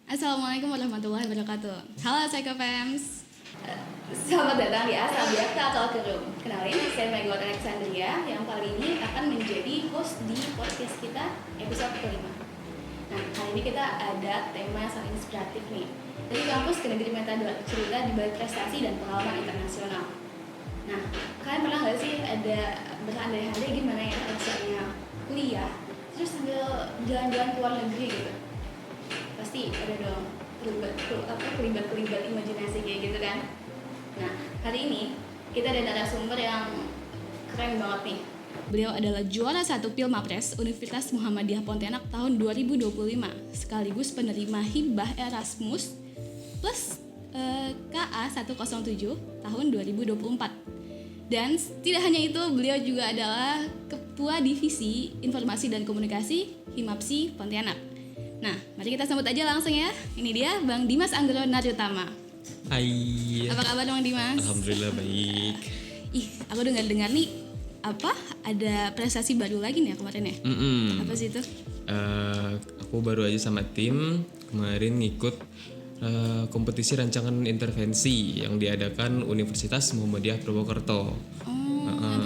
Assalamualaikum warahmatullahi wabarakatuh. Halo Psycho-Fams. Selamat datang di Asal Biakta atau Kerum. Kenalin, saya Megawati Alexandria yang kali ini akan menjadi host di podcast kita episode kelima. Nah, kali ini kita ada tema yang sangat inspiratif nih. Dari kampus ke negeri metode, cerita di balik prestasi dan pengalaman internasional. Nah, kalian pernah nggak sih ada berandai-andai gimana ya rasanya kuliah, terus sambil jalan-jalan ke luar negeri gitu? Pasti ada dong kelibat imajinasi kayak gitu kan. Nah, hari ini kita ada narasumber yang keren banget nih. Beliau adalah juara 1 Pilmapres Universitas Muhammadiyah Pontianak tahun 2025, sekaligus penerima hibah Erasmus plus KA 107 tahun 2024. Dan tidak hanya itu, beliau juga adalah Ketua Divisi Informasi dan Komunikasi Himapsi Pontianak. Nah, mari kita sambut aja langsung ya. Ini dia Bang Dimas Anggoro Naryutama. Hai. Apa kabar Bang Dimas? Alhamdulillah baik. Aku dengar nih ada prestasi baru lagi nih kemarin ya. Apa sih itu? Aku baru aja sama tim kemarin ngikut kompetisi rancangan intervensi yang diadakan Universitas Muhammadiyah Purwokerto.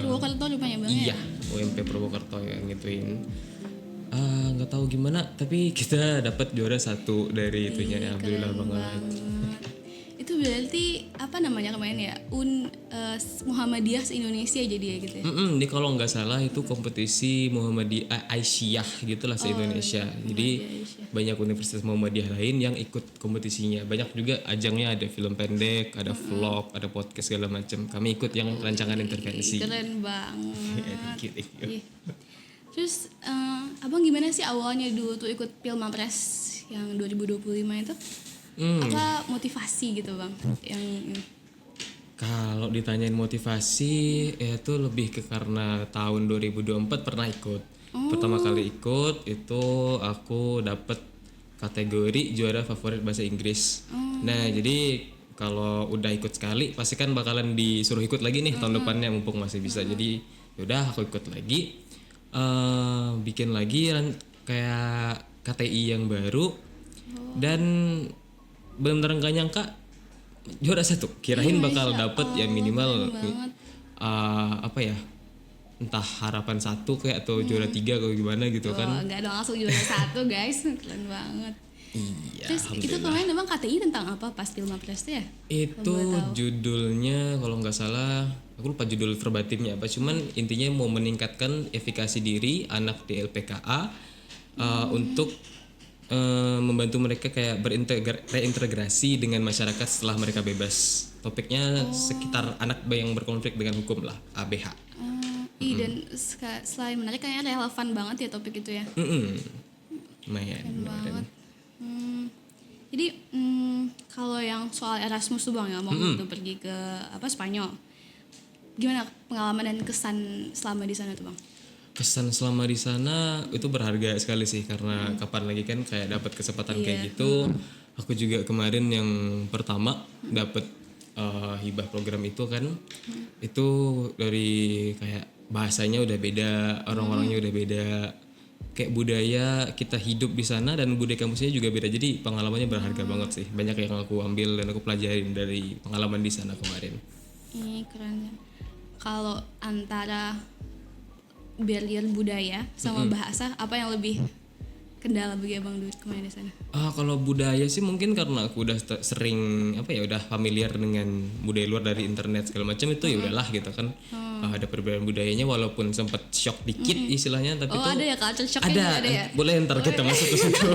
Purwokerto rupanya Bang. Iya, UMP Purwokerto yang ngituin. Nggak tahu gimana, tapi kita dapat juara 1 dari itunya. Alhamdulillah banget. Itu berarti apa namanya kemarin ya? Muhammadiyah se-Indonesia jadi ya gitu ya? Ini kalau nggak salah itu kompetisi Muhammadiyah Aisyah gitulah se-Indonesia. Jadi banyak universitas Muhammadiyah lain yang ikut kompetisinya. Banyak juga ajangnya, ada film pendek, ada vlog, ada podcast segala macam. Kami ikut yang rancangan intervensi. Keren banget. Iya. Terus abang gimana sih awalnya dulu tuh ikut Pilmapres yang 2025 itu? Apa motivasi gitu Bang? Kalau ditanyain motivasi, itu lebih ke karena tahun 2024 pernah ikut. Pertama kali ikut itu aku dapet kategori juara favorit bahasa Inggris. Nah, jadi kalau udah ikut sekali pasti kan bakalan disuruh ikut lagi nih tahun depannya mumpung masih bisa. Jadi yaudah aku ikut lagi. Bikin lagi kayak KTI yang baru dan bener-bener gak nyangka juara 1. Kirain bakal dapet ya minimal entah harapan 1 kayak atau juara 3 atau gimana gitu kan. Enggak dong, langsung juara 1 guys. Keren banget. Iya. Terus itu kemarin memang KTI tentang apa pas Pilmapres ya? Itu judulnya kalau nggak salah, aku lupa judul verbatimnya apa. Cuman intinya mau meningkatkan efikasi diri anak di LPKA untuk membantu mereka kayak reintegrasi dengan masyarakat setelah mereka bebas. Topiknya sekitar anak yang berkonflik dengan hukum lah, ABH. Dan selain menarik kayaknya relevan banget ya topik itu ya. Lumayan. Banget. Jadi kalau yang soal Erasmus tuh Bang ya mau gitu pergi ke Spanyol. Gimana pengalaman dan kesan selama di sana tuh Bang? Kesan selama di sana itu berharga sekali sih karena kapan lagi kan kayak dapat kesempatan kayak gitu. Aku juga kemarin yang pertama dapat hibah program itu kan. Itu dari kayak bahasanya udah beda, orang-orangnya udah beda. Kayak budaya kita hidup di sana dan budaya kampusnya juga beda. Jadi pengalamannya berharga banget sih. Banyak yang aku ambil dan aku pelajarin dari pengalaman di sana kemarin. Ini keren ya. Kalau antara barrier budaya sama bahasa apa yang lebih kendala bagi Abang Dut kemarin di sana? Kalau budaya sih mungkin karena aku udah sering udah familiar dengan budaya luar dari internet segala macam itu ya udahlah gitu kan. Ada perbedaan budayanya walaupun sempat shock dikit istilahnya tapi itu ada ya culture shock ada ya. Boleh ntar kita masuk ke situ.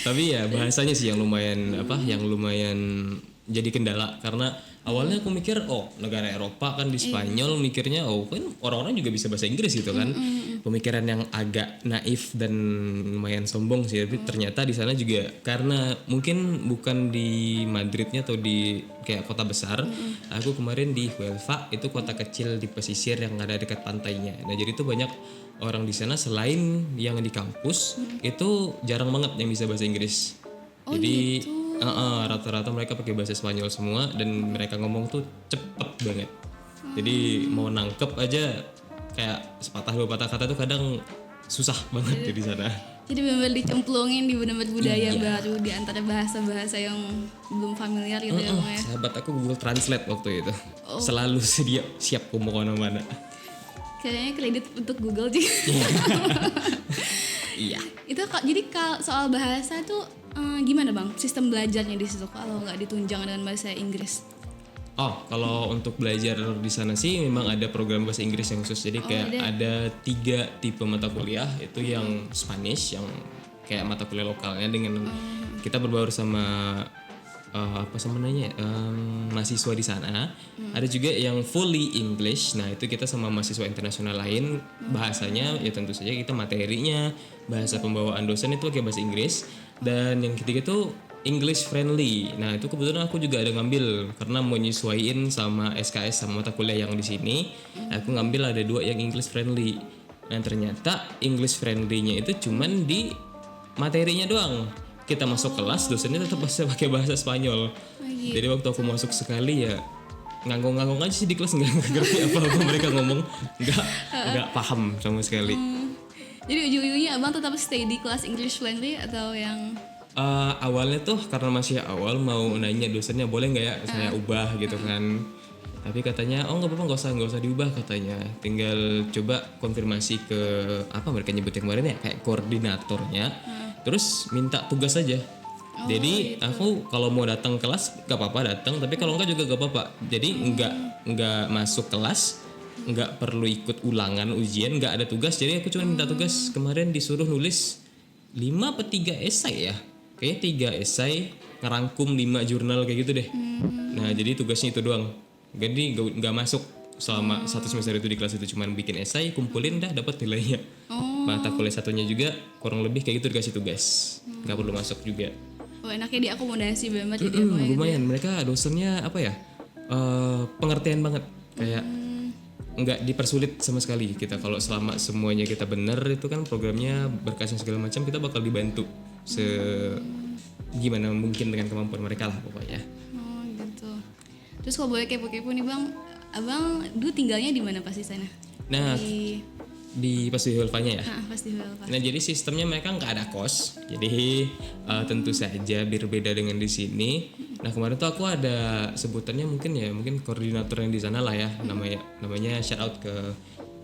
Tapi ya bahasanya sih yang lumayan jadi kendala karena awalnya aku mikir negara Eropa kan di Spanyol mikirnya kan orang-orang juga bisa bahasa Inggris gitu kan. Pemikiran yang agak naif dan lumayan sombong sih, tapi ternyata di sana juga karena mungkin bukan di Madridnya atau di kayak kota besar. Aku kemarin di Huelva, itu kota kecil di pesisir yang ada dekat pantainya. Nah, jadi itu banyak orang di sana selain yang di kampus itu jarang banget yang bisa bahasa Inggris. Jadi rata-rata mereka pakai bahasa Spanyol semua dan mereka ngomong tuh cepet banget. Jadi mau nangkep aja kayak sepatah dua patah kata tuh kadang susah banget di sana. Jadi benar-benar dicemplungin di benar-benar budaya Iya. baru di antara bahasa-bahasa yang belum familiar gitu ya Bang ya. Sahabat aku Google Translate waktu itu. Oh. Selalu siap mau kemana-mana. Kayaknya kredit untuk Google juga. Iya. Itu jadi soal bahasa tuh gimana Bang? Sistem belajarnya di situ kalau nggak ditunjang dengan bahasa Inggris. Oh, kalau untuk belajar di sana sih memang ada program bahasa Inggris yang khusus. Jadi kayak ada 3 tipe mata kuliah. Itu yang Spanish, yang kayak mata kuliah lokalnya dengan kita berbaur sama apa namanya mahasiswa di sana. Ada juga yang fully English. Nah itu kita sama mahasiswa internasional lain. Bahasanya ya tentu saja kita materinya, bahasa pembawaan dosen itu pakai bahasa Inggris. Dan yang ketiga tuh English friendly. Nah itu kebetulan aku juga ada ngambil karena mau nyesuaiin sama SKS sama mata kuliah yang di sini. Aku ngambil ada 2 yang English friendly. Nah ternyata English friendly-nya itu cuman di materinya doang. Kita masuk kelas dosennya tetap pakai bahasa Spanyol. Jadi waktu aku masuk sekali ya nganggung-nganggung aja sih di kelas, nggak ngerti apa-apa mereka ngomong, nggak paham sama sekali. Jadi ujung-ujungnya Abang tetap stay di kelas English friendly atau yang Awalnya tuh karena masih awal mau nanya dosennya boleh nggak ya saya ubah gitu kan, tapi katanya oh nggak apa-apa, nggak usah diubah katanya, tinggal coba konfirmasi ke apa mereka nyebutnya kemarin ya kayak koordinatornya, terus minta tugas aja. Jadi aku kalau mau datang kelas nggak apa-apa datang, tapi kalau enggak juga nggak apa-apa. Jadi nggak masuk kelas, nggak perlu ikut ulangan ujian, nggak ada tugas. Jadi aku cuma minta tugas kemarin disuruh nulis 5 atau 3 esai ya. Kayaknya 3 esai ngerangkum 5 jurnal kayak gitu deh. Nah jadi tugasnya itu doang. Jadi nggak masuk selama 1 semester itu di kelas itu, cuman bikin esai, kumpulin dah dapat nilainya. Mata kuliah satunya juga kurang lebih kayak gitu dikasih tugas. Nggak perlu masuk juga. oh enaknya diakomodasi banget gitu ya Bang ya. Lumayan mereka dosennya apa ya pengertian banget, kayak nggak dipersulit sama sekali kita. Kalau selama semuanya kita bener itu kan programnya berkasnya segala macam kita bakal dibantu gimana mungkin dengan kemampuan mereka lah pokoknya. Oh gitu. Terus kalau boleh kepo-kepo nih Bang, Abang dulu tinggalnya di mana pas di sana? Nah di pas di Hulfanya ya. Festival pas. Nah jadi sistemnya mereka nggak ada kos, jadi tentu saja berbeda dengan di sini. Nah kemarin tuh aku ada sebutannya mungkin koordinator yang di sana lah ya, namanya shout out ke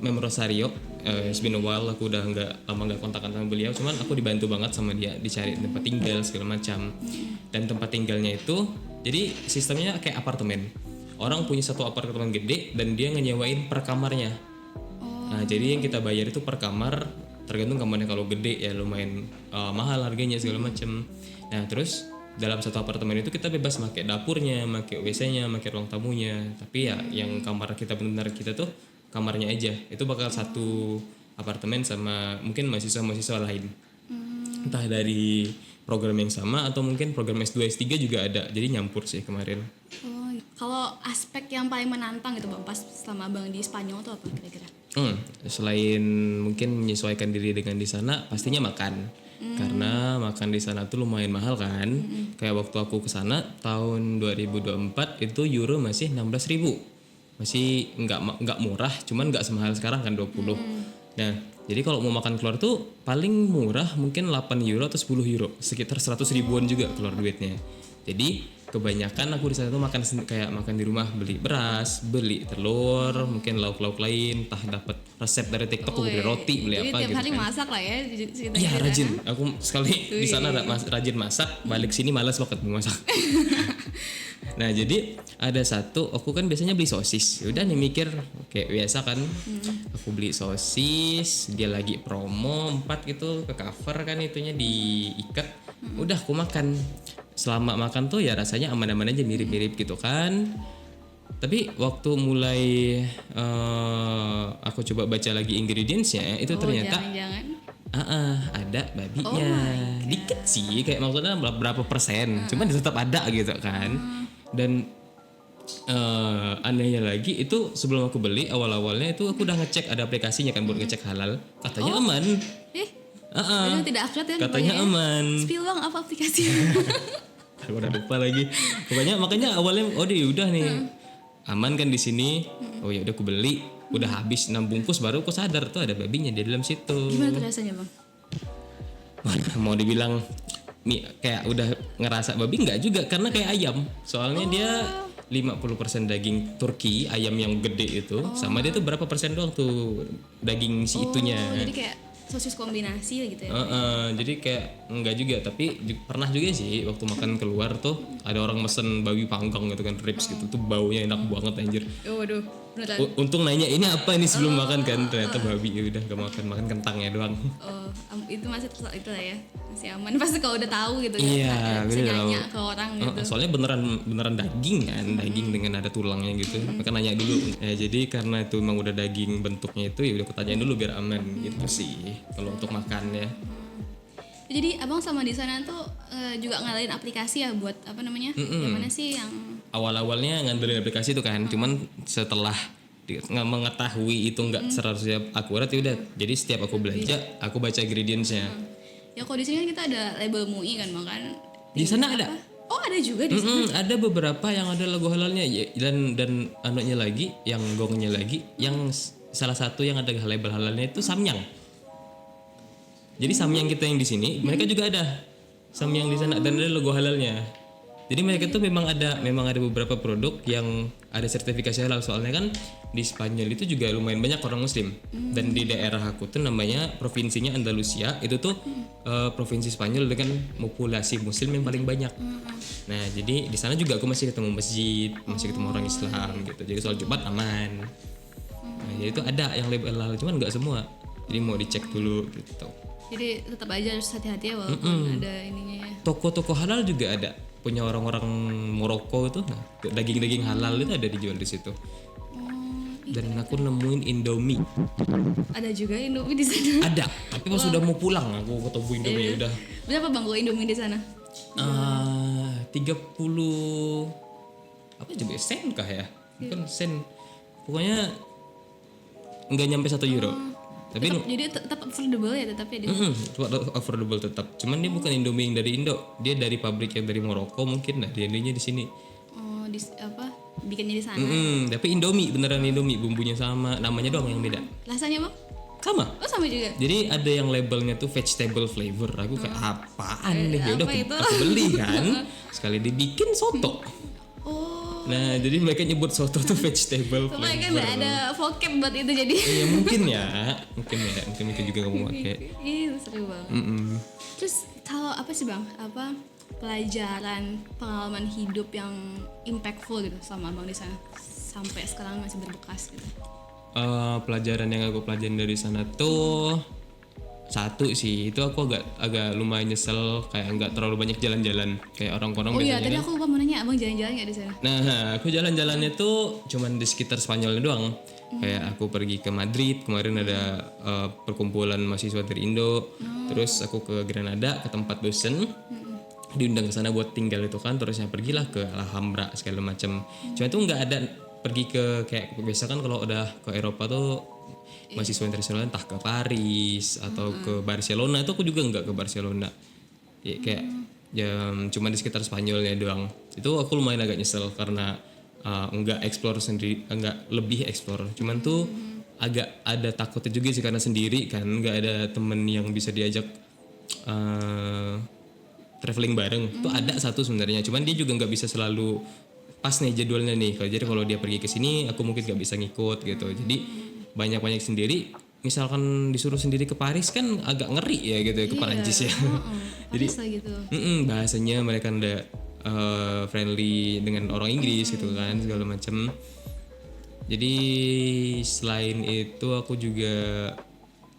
Mem Rosario. It's been a while, aku udah lama nggak kontakan sama beliau, cuman aku dibantu banget sama dia dicari tempat tinggal segala macam. Dan tempat tinggalnya itu jadi sistemnya kayak apartemen. Orang punya satu apartemen gede dan dia ngenyewain per kamarnya. Nah jadi yang kita bayar itu per kamar, tergantung kamarnya. Kalau gede ya lumayan mahal harganya segala macam. Nah terus dalam satu apartemen itu kita bebas pakai dapurnya, pakai WC-nya, pakai ruang tamunya. Tapi ya yang kamar kita benar-benar kita tuh kamarnya aja. Itu bakal satu apartemen sama mungkin mahasiswa lain. Entah dari program yang sama atau mungkin program S2 S3 juga ada. Jadi nyampur sih kemarin. Oh, kalau aspek yang paling menantang gitu Bang pas selama Abang di Spanyol tuh apa kira-kira? Selain mungkin menyesuaikan diri dengan di sana, pastinya makan. Karena makan di sana tuh lumayan mahal kan. Kayak waktu aku ke sana tahun 2024 itu euro masih 16.000. Masih nggak murah, cuman nggak semahal sekarang kan 20. Nah, jadi kalau mau makan keluar tuh paling murah mungkin 8 euro atau 10 euro, sekitar 100 ribuan juga keluar duitnya. Jadi kebanyakan aku di sana tuh kayak makan di rumah, beli beras, beli telur, mungkin lauk-lauk lain, entah dapat resep dari TikTok, beli roti, beli Jadi apa tiap gitu hari kan. masak lah ya ceritanya. Iya di rajin. sana. Aku sekali di sana rajin masak, balik sini malas banget mau masak. Nah jadi ada satu, aku kan biasanya beli sosis. Udah nih mikir kayak biasa kan, aku beli sosis, dia lagi promo 4 gitu ke cover kan itunya diikat. Udah aku makan. Selama makan tuh ya rasanya aman-aman aja, mirip-mirip gitu kan. Tapi waktu mulai aku coba baca lagi ingredientsnya itu ternyata jangan-jangan. ada babinya. Dikit sih kayak maksudnya berapa persen, cuman tetap ada gitu kan. Dan anehnya lagi itu sebelum aku beli awal-awalnya itu aku udah ngecek, ada aplikasinya kan buat ngecek halal, katanya aman. Itu tidak akurat ya Katanya rupanya. aman. Spill Bang apa aplikasinya? Aku udah lupa lagi. Pokoknya makanya awalnya udah nih aman kan di sini. Oh ya udah aku beli, udah habis 6 bungkus baru aku sadar tuh ada babinya di dalam situ. Gimana tuh rasanya Bang? mau dibilang kayak udah ngerasa babi nggak juga, karena kayak ayam. Soalnya dia 50% daging Turki, ayam yang gede itu, sama dia tuh berapa persen doang tuh daging si itunya. Jadi kayak sosis kombinasi gitu ya. Jadi kayak enggak juga, tapi pernah juga sih waktu makan keluar tuh ada orang mesen babi panggang gitu kan, ribs gitu tuh, baunya enak banget anjir. Waduh, beneran. Untung nanya ini apa ini sebelum makan kan, ternyata babi. Ya udah gak makan kentangnya doang. Itu masih itu lah ya, masih aman. Pasti kalau udah tahu gitu Iya, kan, bisa bener nanya tahu. ke orang gitu. Soalnya beneran daging kan, daging dengan ada tulangnya gitu. Maka nanya dulu. Jadi karena itu emang udah daging bentuknya itu, ya udah kutanyain dulu biar aman gitu sih. Kalau untuk makannya. Jadi abang sama di sana tuh juga ngalahin aplikasi ya buat apa namanya? Yang mana sih yang Awal-awalnya ngandelin aplikasi itu kan, cuman setelah nggak mengetahui itu nggak 100% akurat, ya udah. Jadi setiap aku belanja, aku baca ingredientsnya. ya kalau di sini kan kita ada label MUI kan bang kan? Di sana ada. Oh ada juga di sana. Ada beberapa yang ada logo halalnya ya, dan anunya lagi, yang gongnya lagi, yang salah satu yang ada label halalnya itu samyang. Jadi samyang kita yang di sini, mereka juga ada samyang di sana dan ada logo halalnya. Jadi mereka tuh memang ada beberapa produk yang ada sertifikasi halal. Soalnya kan di Spanyol itu juga lumayan banyak orang Muslim, dan di daerah aku tuh namanya provinsinya Andalusia, itu tuh provinsi Spanyol dengan populasi Muslim yang paling banyak. Nah jadi di sana juga aku masih ketemu masjid, masih ketemu orang Islam gitu. Jadi soal Jumat aman. Nah jadi itu ada yang label halal, cuman nggak semua. Jadi mau dicek dulu gitu. Jadi tetap aja harus hati-hati ya walaupun ada ininya ya. Toko-toko halal juga ada, punya orang-orang Maroko itu. Nah, daging-daging halal itu ada dijual di situ. Dan aku nemuin Indomie. Ada juga Indomie di sana. Ada, tapi pas sudah mau pulang aku ketemu Indomie ya udah. Berapa bang kalau Indomie di sana? 30 apa coba ya, sen kah ya? Bukan sen. Pokoknya nggak nyampe 1 euro. Tapi Jadi tetap affordable ya tetap ya di sana. affordable tetap. Cuman dia bukan Indomie yang dari Indo. Dia dari pabrik yang dari Maroko mungkin. Nah, dia Indonya di sini. Oh, bikinnya di sana. Tapi Indomie, beneran Indomie, bumbunya sama, namanya doang yang beda. Rasanya bang? Sama. Oh sama juga. Jadi ada yang labelnya tuh vegetable flavor. Aku kayak apaan nih? Ya udah apa itu? aku beli kan. Sekali dibikin soto. Oh, Nah, jadi mereka nyebut soto tuh vegetable soalnya kan flavor. nggak ada vocab buat itu jadi. Iya mungkin mungkin juga kamu pakai. Iya seru banget. Terus kalau apa sih bang? Apa pelajaran pengalaman hidup yang impactful gitu sama abang di sana sampai sekarang masih berbekas gitu? Pelajaran yang aku pelajarin dari sana tuh satu sih, itu aku agak lumayan nyesel, kayak nggak terlalu banyak jalan-jalan kayak orang-orang Oh iya, biasanya tadi kan. aku lupa mau nanya abang jalan-jalan nggak di sana? Nah, aku jalan-jalannya tuh cuman di sekitar Spanyol doang. Kayak aku pergi ke Madrid, kemarin ada perkumpulan mahasiswa dari Indo. Terus aku ke Granada, ke tempat dosen. Diundang ke sana buat tinggal itu kan, terusnya pergilah ke Alhambra segala macam. Cuma itu nggak ada pergi ke kayak biasa kan kalau udah ke Eropa tuh mahasiswa internasional entah ke Paris atau ke Barcelona. Itu aku juga nggak ke Barcelona. Ya kayak cuma di sekitar Spanyolnya doang. Itu aku lumayan agak nyesel karena nggak explore sendiri, nggak lebih explore. Cuman tuh agak ada takutnya juga sih karena sendiri kan, nggak ada temen yang bisa diajak traveling bareng. Tuh ada satu sebenarnya, cuman dia juga nggak bisa selalu pas nih jadwalnya nih. Jadi kalau dia pergi ke sini, aku mungkin nggak bisa ngikut gitu. Jadi banyak sendiri. Misalkan disuruh sendiri ke Paris kan agak ngeri ya gitu ya, ke Perancis ya. Jadi gitu. bahasanya mereka ndak friendly dengan orang Inggris gitu kan, segala macam. Jadi selain itu aku juga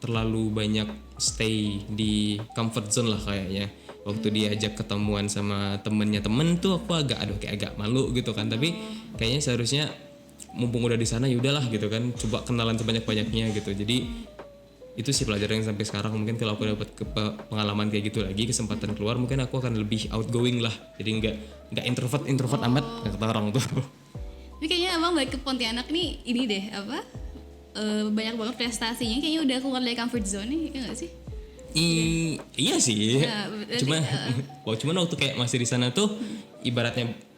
terlalu banyak stay di comfort zone lah kayaknya. Waktu diajak ketemuan sama temen tuh aku agak malu gitu kan. Tapi kayaknya seharusnya mumpung udah di sana ya udahlah gitu kan, coba kenalan sebanyak-banyaknya gitu. Jadi itu sih pelajaran yang sampai sekarang, mungkin kalau aku dapat pengalaman kayak gitu lagi, kesempatan keluar, mungkin aku akan lebih outgoing lah. Jadi nggak introvert amat kata orang tuh. Tapi kayaknya abang balik ke Pontianak nih ini deh apa banyak banget prestasinya, kayaknya udah keluar dari comfort zone nih, ya nggak sih? Iya sih. Ya, berarti, Cuman waktu kayak masih di sana tuh ibaratnya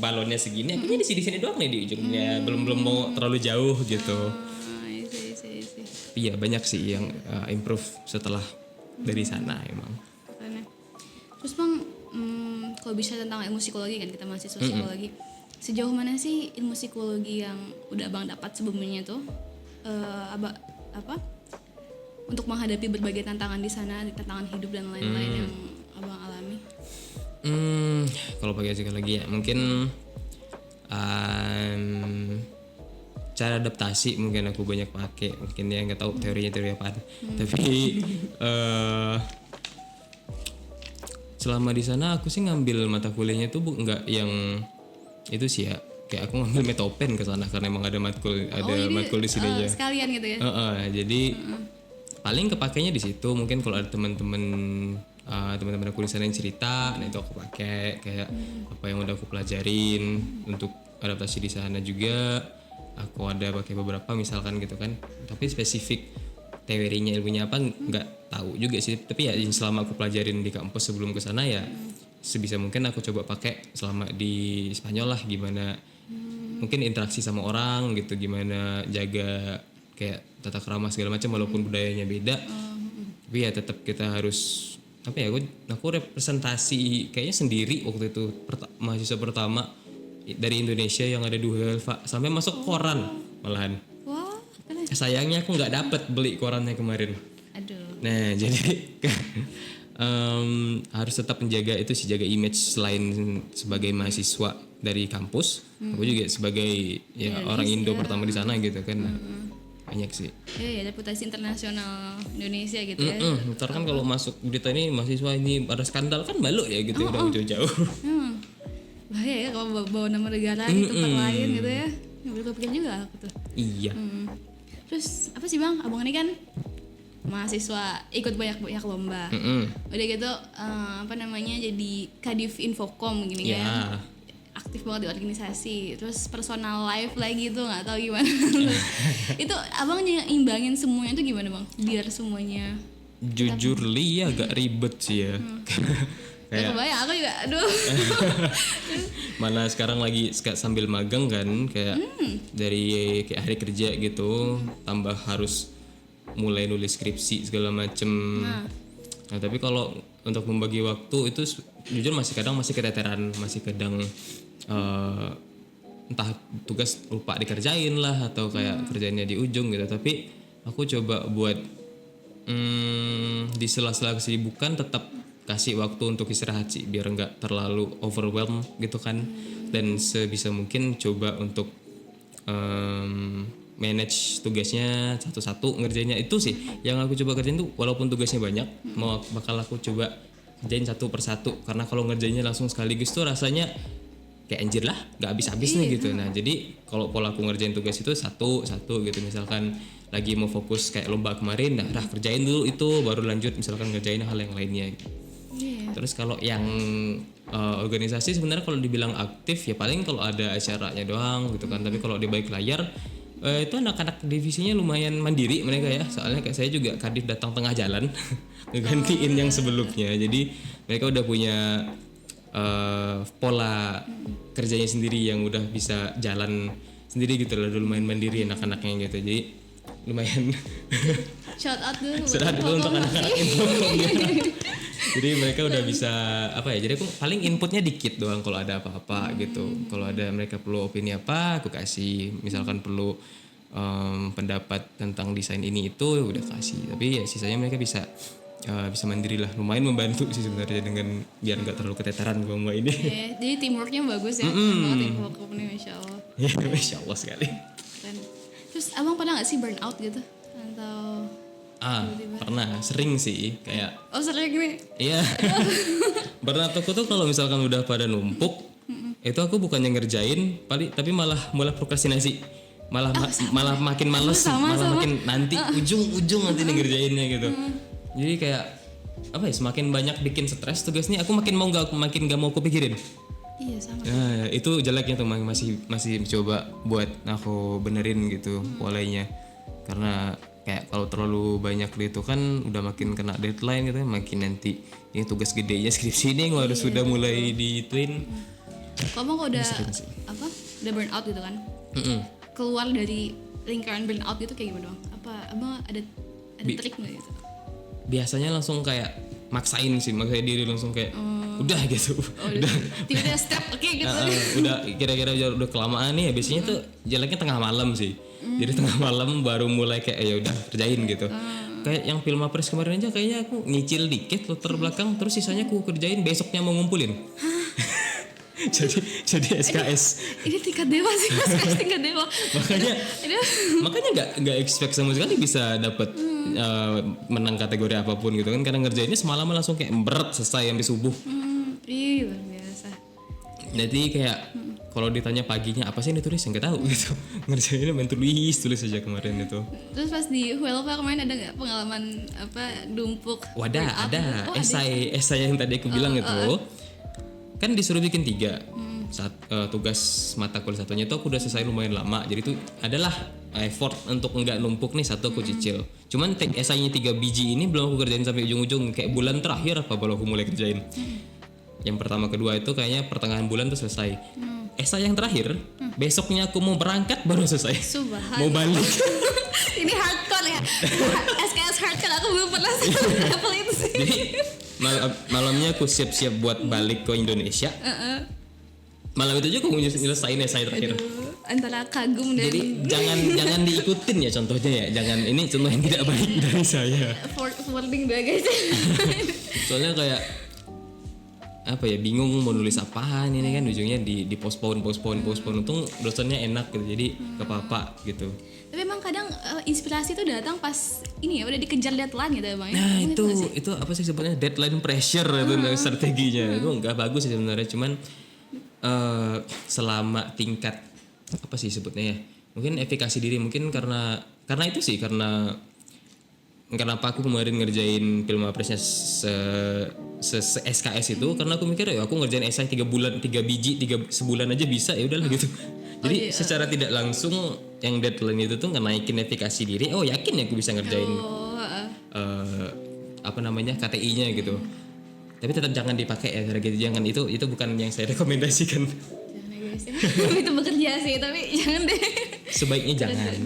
balonnya segini, akhirnya di sini doang nih di ujungnya, belum mau terlalu jauh gitu. I see. Iya banyak sih yang improve setelah dari sana emang. Keren ya. Terus Bang, kalau bisa tentang ilmu psikologi kan, kita mahasiswa psikologi, sejauh mana sih ilmu psikologi yang udah Abang dapat sebelumnya tuh untuk menghadapi berbagai tantangan di sana, tantangan hidup dan lain-lain yang Abang alami? Kalau pakai psikologi ya mungkin cara adaptasi mungkin aku banyak pakai, mungkin ya nggak tahu teori apaan. Tapi selama di sana aku sih ngambil mata kuliahnya tuh nggak yang itu sih ya, kayak aku ngambil metopen ke sana karena emang ada matkul di sini aja. Sekalian gitu ya. Jadi paling kepakainya di situ, mungkin kalau ada teman-teman aku di sana yang cerita, nah itu aku pakai kayak apa yang udah aku pelajarin untuk adaptasi di sana juga. Aku ada pakai beberapa misalkan gitu kan, tapi spesifik teorinya ilmunya apa nggak tahu juga sih. Tapi ya selama aku pelajarin di kampus sebelum ke sana ya sebisa mungkin aku coba pakai selama di Spanyol lah, gimana mungkin interaksi sama orang gitu, gimana jaga kayak tata krama segala macam walaupun budayanya beda. Tapi ya tetap kita harus apa ya, aku representasi kayaknya sendiri waktu itu mahasiswa pertama dari Indonesia yang ada di Helva sampai masuk koran malahan. Wah, keren. Sayangnya aku nggak dapet beli korannya kemarin. Aduh. Nah jadi harus tetap menjaga itu sih, jaga image selain sebagai mahasiswa dari kampus, aku juga sebagai ya orang Indo pertama di sana gitu kan. Nah, banyak sih. Ya reputasi internasional Indonesia gitu ya. Ntar kan kalau masuk berita ini mahasiswa ini ada skandal kan malu ya gitu, udah jauh-jauh. Bahaya ya kalau bawa nama negara di tempat lain gitu ya. Nggak boleh kepikiran juga aku tuh. Iya. Terus apa sih Bang, Abang ini kan mahasiswa ikut banyak lomba. Udah gitu jadi Kadif Infocom gini Ya. kan. Aktif banget di organisasi. Terus personal life lagi tuh nggak tahu gimana. Itu Abang nyimbangin semuanya tuh gimana Bang? Biar semuanya Jujur Li agak ribet sih ya. Kayak kebayang aku juga aduh. Mana sekarang lagi sambil magang kan, kayak dari kayak hari kerja gitu, tambah harus mulai nulis skripsi segala macem. Nah tapi kalau untuk membagi waktu itu jujur masih keteteran, masih kadang entah tugas lupa dikerjain lah atau kayak kerjanya di ujung gitu. Tapi aku coba buat di sela-sela kesibukan tetap kasih waktu untuk istirahat sih, biar nggak terlalu overwhelmed gitu kan. Dan sebisa mungkin coba untuk manage tugasnya satu-satu ngerjainnya. Itu sih yang aku coba kerjain tuh, walaupun tugasnya banyak bakal aku coba kerjain satu persatu, karena kalau ngerjainnya langsung sekaligus tuh rasanya kayak anjir lah nggak habis-habis nih gitu. Nah jadi kalau pola aku ngerjain tugas itu satu-satu gitu, misalkan lagi mau fokus kayak lomba kemarin, nah kerjain dulu itu baru lanjut misalkan ngerjain hal yang lainnya gitu. Terus kalau yang organisasi sebenarnya kalau dibilang aktif ya paling kalau ada acaranya doang gitu kan. Tapi kalau di balik layar itu anak-anak divisinya lumayan mandiri mereka ya. Soalnya kayak saya juga kadif datang tengah jalan ngegantiin yang sebelumnya. Jadi mereka udah punya pola kerjanya sendiri yang udah bisa jalan sendiri gitu loh. Udah lumayan mandiri anak-anaknya gitu. Jadi lumayan shout out dulu untuk anak-anak Infocom ya. Jadi mereka udah bisa apa ya, jadi aku paling inputnya dikit doang kalau ada apa-apa gitu. Kalau ada mereka perlu opini apa aku kasih, misalkan perlu pendapat tentang desain ini itu udah kasih. Tapi ya sisanya mereka bisa mandiri lah, lumayan membantu sih sebenarnya dengan biar nggak terlalu keteteran gua ini. Jadi teamworknya bagus ya, banget Infocom nih, masya Allah. Ya masya Allah sekali. Keren. Terus abang pernah nggak sih burn out gitu atau? Pernah, sering sih kayak. Oh sering nih. Iya. Burn out aku tuh kalau misalkan udah pada numpuk, itu aku bukannya ngerjain, tapi malah prokrastinasi. Malah makin males, makin nanti ujung nanti nih ngerjainnya gitu. Jadi kayak apa ya, semakin banyak bikin stres tugasnya, aku makin gak mau aku pikirin. Iya sama. Nah, itu jeleknya tuh, masih coba buat aku benerin gitu polanya. Karena kayak kalau terlalu banyak itu kan udah makin kena deadline gitu, makin nanti ini tugas gedenya skripsi ini harus sudah mulai dituin. Kamu kok udah udah burn out gitu kan? Keluar dari lingkaran burn out gitu kayak gimana dong? Apa abang ada trik nggak gitu? biasanya langsung kayak maksain diri langsung kayak udah gitu. Udah tiba-tiba step oke gitu. Udah kira-kira udah kelamaan nih, biasanya tuh jalannya tengah malam sih. Jadi tengah malam baru mulai kayak ya udah kerjain gitu. Kayak yang film Apres kemarin aja kayaknya aku nyicil dikit latar belakang, terus sisanya aku kerjain besoknya mau ngumpulin. jadi SKS. Ini tingkat dewa sih Mas, SKS tingkat dewa. makanya nggak expect sama sekali bisa dapat menang kategori apapun gitu kan, karena ngerjainnya semalam langsung kayak berat selesai sampai subuh. Iya luar biasa. Jadi kayak kalau ditanya paginya apa sih yang ditulis, nggak tahu gitu. Ngerjainnya main tulis aja kemarin itu. Terus pas di Huelva kemarin ada nggak pengalaman apa dumpuk? Wadah, ada. Oh, esai yang tadi aku bilang itu kan disuruh bikin 3. Tugas mata kuliah satunya itu aku udah selesai lumayan lama, jadi itu adalah effort untuk nggak numpuk nih, satu aku cicil. Cuman esainya 3 biji ini belum aku kerjain sampai ujung-ujung, kayak bulan terakhir apa baru aku mulai kerjain. Yang pertama kedua itu kayaknya pertengahan bulan tuh selesai. Esai yang terakhir besoknya aku mau berangkat baru selesai. Subhanallah. Mau balik. Ini hardcore ya. SKS hardcore aku belum pernah sih level itu sih. Jadi malamnya aku siap-siap buat balik ke Indonesia. Malam itu juga aku nyelesain esai terakhir. Antara kagum dan Jadi jangan diikutin ya contohnya ya. Jangan, ini contoh yang tidak baik dari saya. forwarding dua guys. Soalnya kayak apa ya, bingung mau nulis apaan ini kan, ujungnya di postpone. Untung dosennya enak gitu, jadi ke papa gitu. Tapi emang kadang inspirasi tuh datang pas ini ya udah dikejar deadline gitu ya Bang. Nah itu apa sih sebenarnya deadline pressure itu strateginya. Itu nggak bagus sih sebenarnya, cuman selama tingkat apa sih sebutnya ya, mungkin efikasi diri, mungkin karena itu sih, karena kenapa aku kemarin ngerjain film Apresnya SKS itu, karena aku mikir ya aku ngerjain esai 3 biji sebulan aja bisa, ya udahlah gitu. Jadi secara tidak langsung yang deadline itu tuh ngenaikin efikasi diri. Oh yakin ya aku bisa ngerjain apa namanya KTI-nya gitu. Tapi tetap jangan dipakai ya cara gitu, jangan, itu bukan yang saya rekomendasikan. Jangan guys ya. Itu bekerja sih tapi jangan deh. Sebaiknya jangan.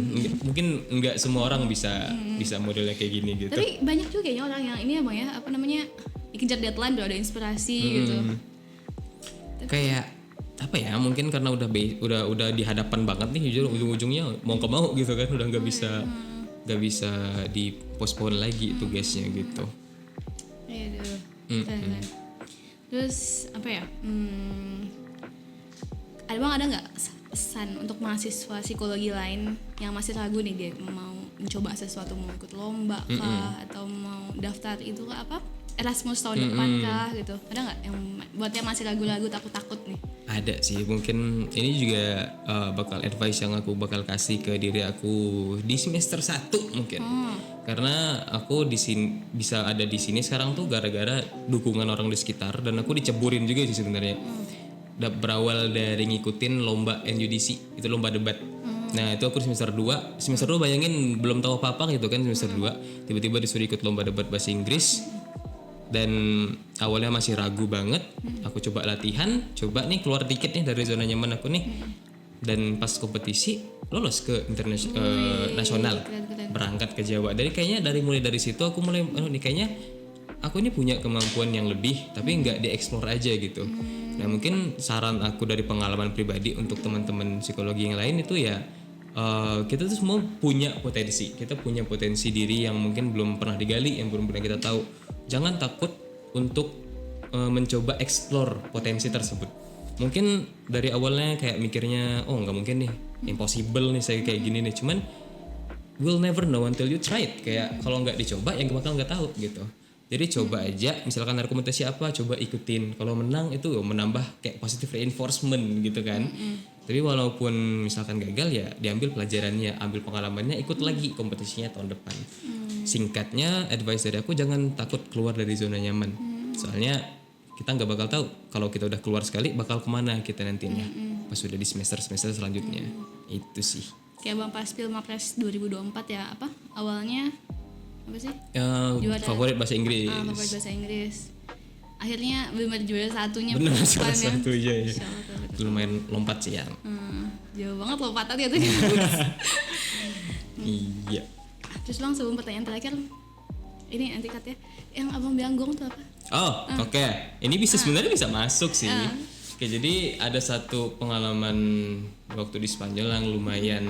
Mungkin nggak semua orang bisa modelnya kayak gini gitu. Tapi banyak juga ya orang yang ini ya Bang ya, apa namanya, dikejar deadline udah ada inspirasi gitu. Kayak apa ya, mungkin karena udah di hadapan banget nih, jujur ujung-ujungnya mau ke mau gitu kan, udah nggak bisa di postpone lagi tugasnya gitu. Aduh. Keren. Terus apa ya? Ada nggak pesan untuk mahasiswa psikologi lain yang masih ragu nih, dia mau mencoba sesuatu, mau ikut lomba kah atau mau daftar itu apa Erasmus tahun depan kah gitu? Ada nggak yang buat yang masih ragu-ragu, takut-takut nih? Ada sih, mungkin ini juga bakal advice yang aku bakal kasih ke diri aku di semester 1 mungkin. Karena aku di sini bisa ada di sini sekarang tuh gara-gara dukungan orang di sekitar, dan aku diceburin juga sih sebenarnya. Berawal dari ngikutin lomba NUDC, itu lomba debat. Nah itu aku semester 2 bayangin belum tahu apa-apa gitu kan, semester 2 tiba-tiba disuruh ikut lomba debat bahasa Inggris. Dan awalnya masih ragu banget, aku coba latihan, coba nih keluar dikit nih dari zona nyaman aku nih. Dan pas kompetisi lolos ke nasional, berangkat ke Jawa. Mulai dari situ aku mulai nih kayaknya aku ini punya kemampuan yang lebih, tapi nggak dieksplor aja gitu. Nah mungkin saran aku dari pengalaman pribadi untuk teman-teman psikologi yang lain itu ya, kita tuh semua punya potensi, kita punya potensi diri yang mungkin belum pernah digali, yang belum pernah kita tahu. Jangan takut untuk mencoba explore potensi tersebut. Mungkin dari awalnya kayak mikirnya nggak mungkin nih, impossible nih saya kayak gini nih. Cuman we'll never know until you try it. Kayak kalau nggak dicoba ya bakal nggak tahu gitu. Jadi coba aja, misalkan rekomendasi apa, coba ikutin. Kalau menang itu menambah kayak positive reinforcement gitu kan. Tapi walaupun misalkan gagal ya diambil pelajarannya, ambil pengalamannya, ikut lagi kompetisinya tahun depan. Singkatnya advice dari aku, jangan takut keluar dari zona nyaman. Soalnya kita nggak bakal tahu kalau kita udah keluar sekali bakal kemana kita nantinya. Pas sudah di semester selanjutnya. Itu sih. Kayak Bang pas Pilmapres 2024 ya, apa awalnya apa sih? Favorit bahasa Inggris. Favorit bahasa Inggris. Akhirnya benar juara satunya. Benar salah ya. satu ya. Lumayan lompat sih ya. Jauh banget lompatannya tuh. Iya. Terus Bang, sebelum pertanyaan terakhir, ini nanti cut ya. Yang abang bilang gong tuh apa? Oh, oke. Ini bisa sebenarnya bisa masuk sih. Oke, jadi ada satu pengalaman waktu di Spanyol yang lumayan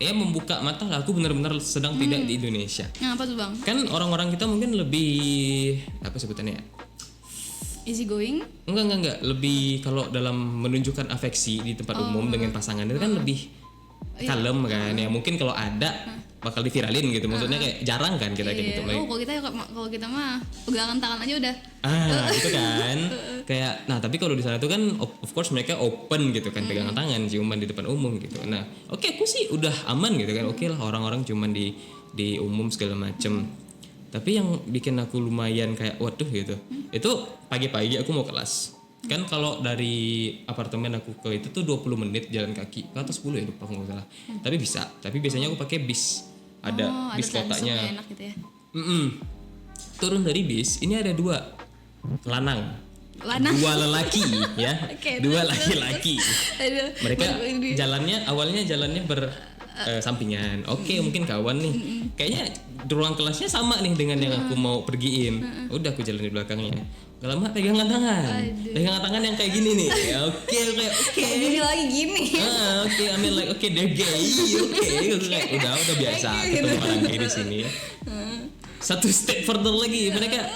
membuka mata lah. Aku benar-benar sedang tidak di Indonesia. Yang apa tuh bang? Kan orang-orang kita mungkin lebih apa sebutannya ya? Easy going? Enggak. Lebih kalau dalam menunjukkan afeksi di tempat umum dengan pasangan itu kan lebih kalem kan ya. Mungkin kalau ada bakal diviralin gitu. Maksudnya kayak jarang kan kita kayak gitu. Oh, kalau kita mah pegangan tangan aja udah. Gitu kan. Kayak tapi kalau di sana tuh kan of course mereka open gitu kan, pegangan tangan, ciuman di depan umum gitu. Nah, oke, aku sih udah aman gitu kan. Oke lah, orang-orang ciuman di umum segala macem. Tapi yang bikin aku lumayan kayak waduh gitu. Itu pagi-pagi aku mau kelas. Kan kalau dari apartemen aku ke itu tuh 20 menit jalan kaki. Atau 10 ya, lupa nggak salah. Tapi bisa. Tapi biasanya aku pakai bis. Ada bis kotanya. Enak gitu ya. Turun dari bis, ini ada 2 lanang. 2 lelaki ya. Oke, 2 laki-laki. Aduh, Mereka awalnya jalannya sampingan. Oke, mungkin kawan nih. Kayaknya ruang kelasnya sama nih dengan yang aku mau pergiin. Udah aku jalan di belakangnya. Gak lama pegangan tangan. Pegangan tangan yang kayak gini nih. Ya, oke. Gini lagi gini. Oke, I mean like they're gay. Oke. Udah biasa ketemu orang gay di sini ya. Satu step further lagi mereka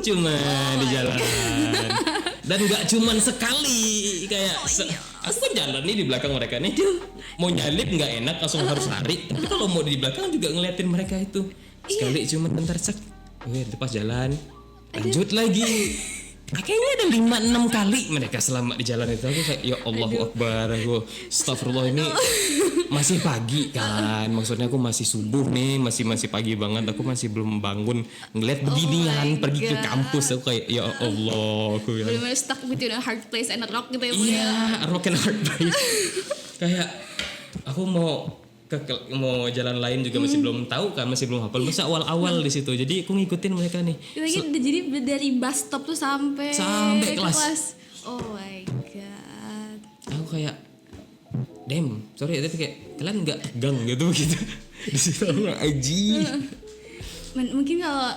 cuma di jalan. Dan gak cuman sekali kayak aku kan jalan nih di belakang mereka nih, mau nyalip nggak enak langsung harus lari, tapi kalau mau di belakang juga ngeliatin mereka itu sekali cuman bentar cek, pas jalan lanjut lagi. Kayaknya ada 5-6 kali mereka selama di jalan itu. Aku kayak ya Allahu Akbar, aku astagfirullah, ini masih pagi kan, maksudnya aku masih subuh nih, masih pagi banget, aku masih belum bangun ngeliat beginian pergi ke kampus. Aku kayak ya Allah, aku bilang bener-bener stuck between a hard place and a rock gitu ya. Iya, rock and hard place. Kayak aku mau jalan lain juga masih belum tahu kan, masih belum hafal, masih awal-awal di situ. Jadi aku ngikutin mereka nih. Jadi dari bus stop tuh sampai kelas. Oh my god. Aku kayak sorry tapi kayak kalian nggak gang gitu begitu. Di situ aku aji. Mungkin kalau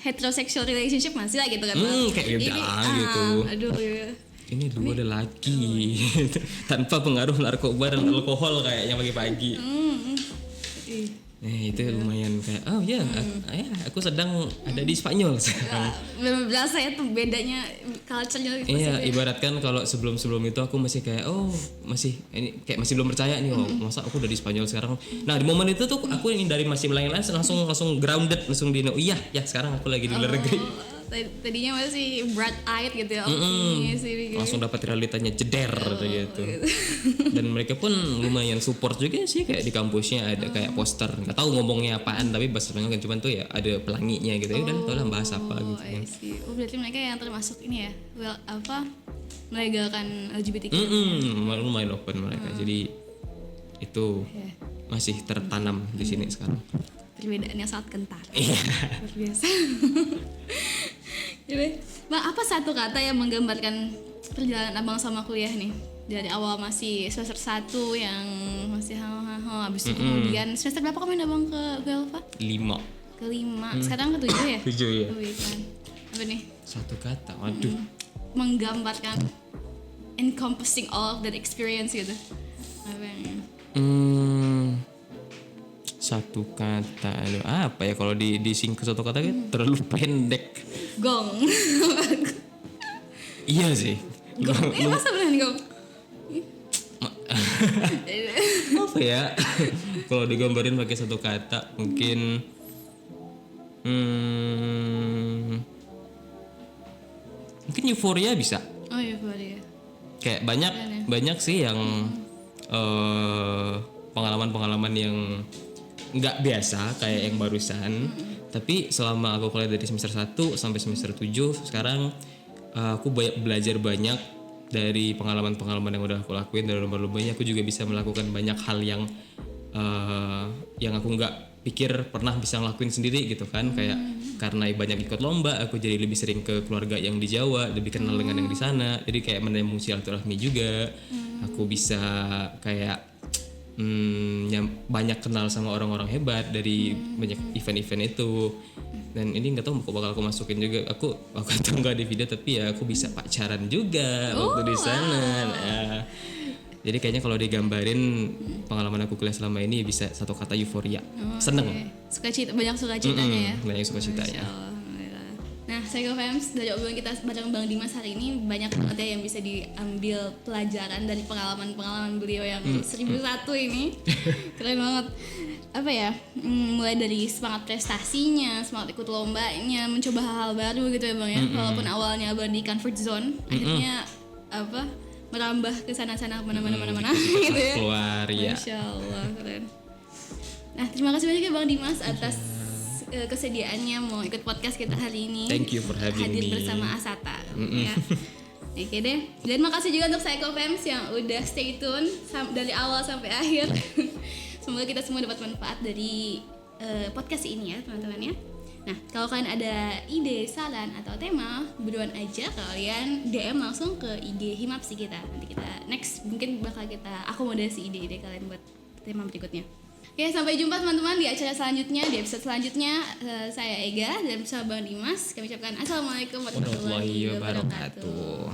heterosexual relationship masih lah gitu kan. Kayak udah gitu. Aduh ya. Ini 2 lelaki tanpa pengaruh narkoba dan alkohol kayaknya pagi-pagi. Itu lumayan kayak aku sedang ada di Spanyol sekarang. Berasa ya tuh bedanya culture-nya. Iya, ibaratkan kalau sebelum itu aku masih kayak masih belum percaya nih, masa aku udah di Spanyol sekarang. Nah, di momen itu tuh aku ingin dari masih melayang langsung grounded, langsung di sekarang aku lagi di luar negeri. Tadinya masih bright eyed gitu ya. Langsung dapat realitanya jeder gitu. Dan mereka pun lumayan support juga sih, kayak di kampusnya ada kayak poster, nggak tahu ngomongnya apaan tapi bahasa Spanyol kan, cuman tuh ya ada pelanginya gitu. Ya udah tahu lah bahas apa gitu kan. Berarti mereka yang termasuk ini ya, melegalkan LGBTQ. Lumayan open mereka. Jadi itu masih tertanam di sini sekarang. Perbedaan yang sangat kental. Luar biasa. Jadi, Bang, apa satu kata yang menggambarkan perjalanan Abang sama kuliah nih? Dari awal masih semester 1 yang masih habis itu kemudian semester berapa kemarin Abang ke Velva? 5. Ke-5. Sekarang ke-7 ya? 7 ya. Kan. Apa nih? Satu kata, waduh. Menggambarkan encompassing all of that experience gitu. Apa yang satu kata, apa ya kalau disingkat satu kata kan terlalu pendek. Gong. Iya sih. Gong. Masa beneran gong? Apa ya? Kalau digambarin pakai satu kata mungkin mungkin euforia bisa. Oh, euforia. Kayak banyak sih yang pengalaman-pengalaman yang nggak biasa kayak yang barusan. Tapi selama aku kuliah dari semester 1 sampai semester 7 sekarang, aku belajar banyak dari pengalaman-pengalaman yang udah aku lakuin. Dari lomba-lombanya aku juga bisa melakukan banyak hal yang aku nggak pikir pernah bisa ngelakuin sendiri gitu kan. Kayak karena banyak ikut lomba, aku jadi lebih sering ke keluarga yang di Jawa, lebih kenal dengan yang di sana. Jadi kayak menemu silaturahmi juga. Aku bisa kayak banyak kenal sama orang-orang hebat dari banyak event-event itu. Dan ini nggak tahu bakal aku masukin juga. Aku tahu nggak di video, tapi ya aku bisa pacaran juga waktu di sana. Nah, jadi kayaknya kalau digambarin pengalaman aku kuliah selama ini bisa satu kata euforia. Seneng. Banyak sukacitanya ya. Banyak sukacitanya. Nah, Psycho-Fams, dari obrolan kita bareng Bang Dimas hari ini banyak banget ya yang bisa diambil pelajaran dari pengalaman-pengalaman beliau yang 1001 ini. Keren banget. Apa ya? Mulai dari semangat prestasinya, semangat ikut lombanya, mencoba hal-hal baru gitu ya Bang ya. Walaupun awalnya Bang di comfort zone, akhirnya merambah ke sana-sana mana-mana gitu ya. Keluar ya. Masya Allah, keren. Nah, terima kasih banyak ya Bang Dimas atas kesediaannya mau ikut podcast kita hari ini. Thank you for having hadir me. bersama Asata. Ya. Oke deh. Dan makasih juga untuk Psycho-Fams yang udah stay tune dari awal sampai akhir. Semoga kita semua dapat manfaat dari podcast ini ya teman-teman ya. Nah, kalau kalian ada ide, saran atau tema, buruan aja kalian DM langsung ke IG Himapsi kita. Nanti kita next mungkin bakal kita akomodasi ide-ide kalian buat tema berikutnya. Oke, sampai jumpa teman-teman di acara selanjutnya, di episode selanjutnya. Saya Ega dan bersama Bang Dimas. Kami ucapkan Assalamualaikum warahmatullahi wabarakatuh.